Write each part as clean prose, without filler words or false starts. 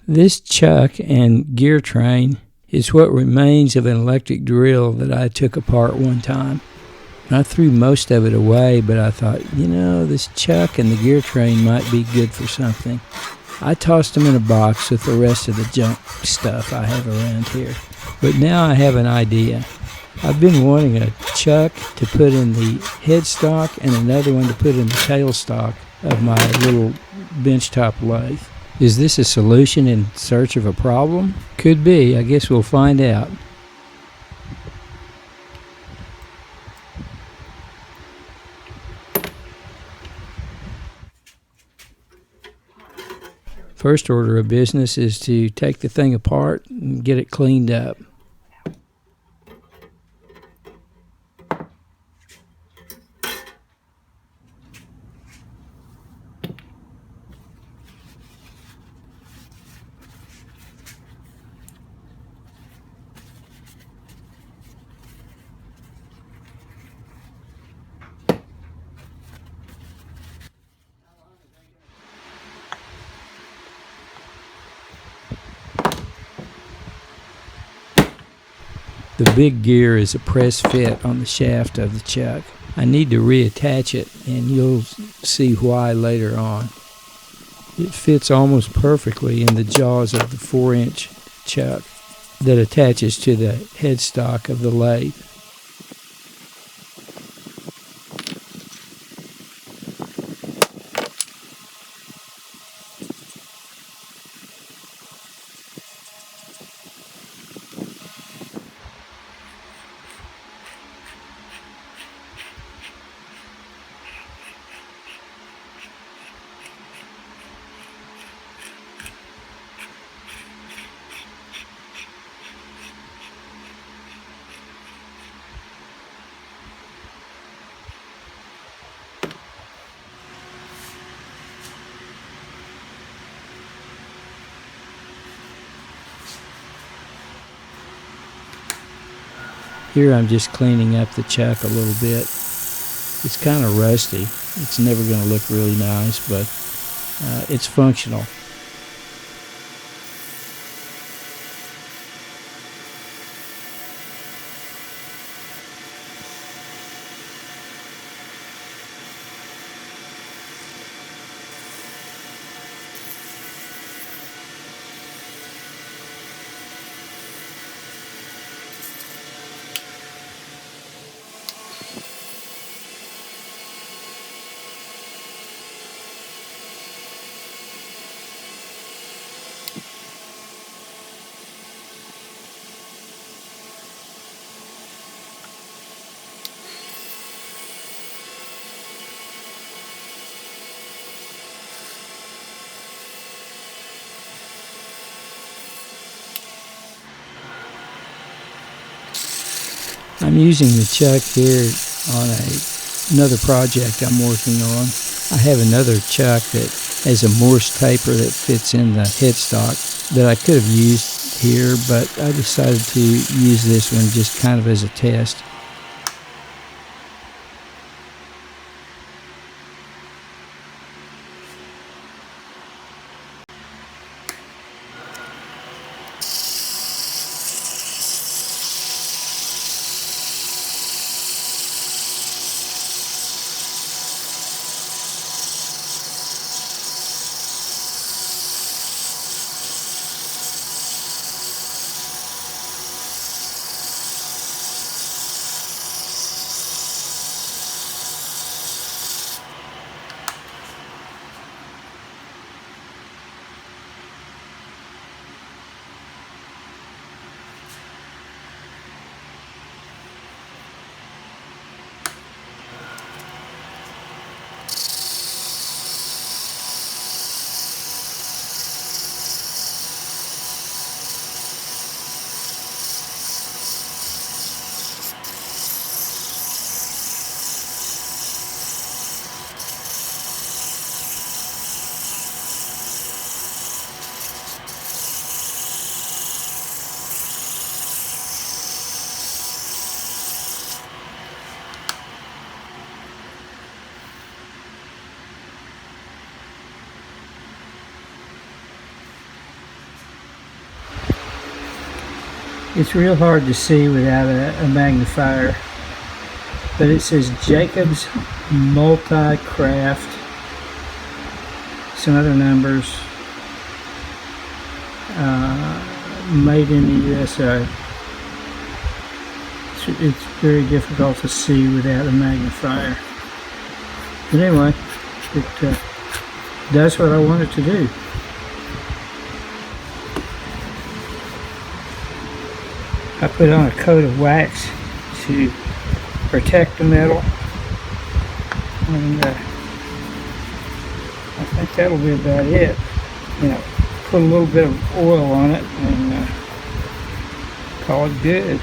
This chuck and gear train is what remains of an electric drill that I took apart one time. I threw most of it away, but I thought, this chuck and the gear train might be good for something. I tossed them in a box with the rest of the junk stuff I have around here. But now I have an idea. I've been wanting a chuck to put in the headstock and another one to put in the tailstock of my little benchtop lathe. Is this a solution in search of a problem? Could be. I guess we'll find out. First order of business is to take the thing apart and get it cleaned up. The big gear is a press fit on the shaft of the chuck. I need to reattach it, and you'll see why later on. It fits almost perfectly in the jaws of the 4-inch chuck that attaches to the headstock of the lathe. Here I'm just cleaning up the chuck a little bit. It's kind of rusty. It's never going to look really nice, but it's functional. I'm using the chuck here on another project I'm working on. I have another chuck that has a Morse taper that fits in the headstock that I could have used here, but I decided to use this one just kind of as a test. It's real hard to see without a magnifier, but it says Jacobs Multi-Craft, some other numbers, made in the USA. It's very difficult to see without a magnifier. But anyway, it does what I want it to do. I put on a coat of wax to protect the metal, and I think that'll be about it. You know, put a little bit of oil on it and call it good.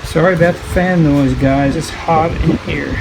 Sorry about the fan noise, guys. It's hot in here.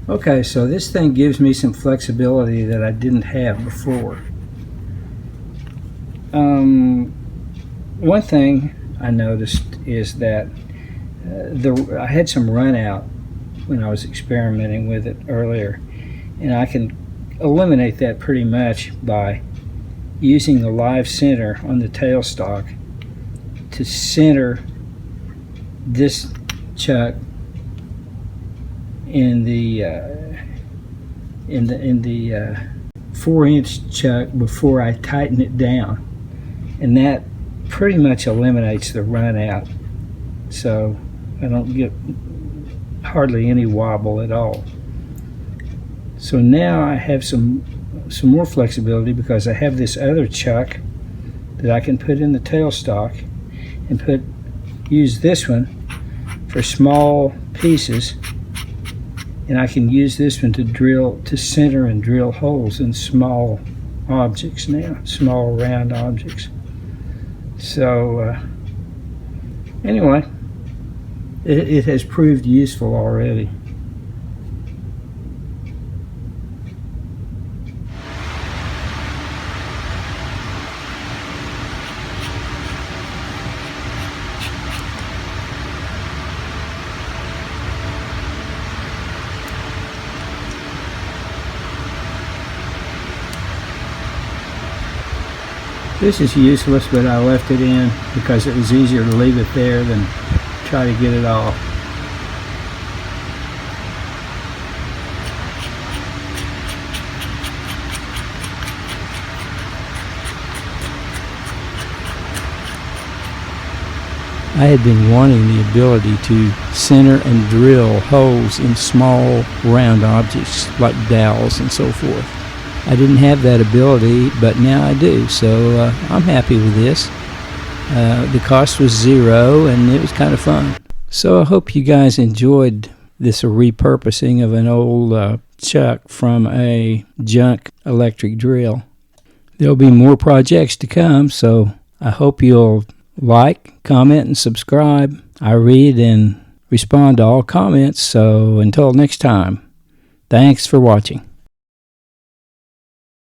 Okay, so this thing gives me some flexibility that I didn't have before. One thing I noticed is that I had some run out when I was experimenting with it earlier, and I can eliminate that pretty much by using the live center on the tailstock to center this chuck in the 4-inch chuck before I tighten it down, and that pretty much eliminates the run out, so I don't get hardly any wobble at all. So now I have some more flexibility because I have this other chuck that I can put in the tailstock and use this one for small pieces, and I can use this one to center and drill holes in small objects now, small round objects. So anyway, it has proved useful already. This is useless, but I left it in because it was easier to leave it there than try to get it off. I had been wanting the ability to center and drill holes in small round objects like dowels and so forth. I didn't have that ability, but now I do, so I'm happy with this. The cost was $0, and it was kind of fun. So I hope you guys enjoyed this repurposing of an old chuck from a junk electric drill. There'll be more projects to come, so I hope you'll like, comment, and subscribe. I read and respond to all comments, so until next time, thanks for watching.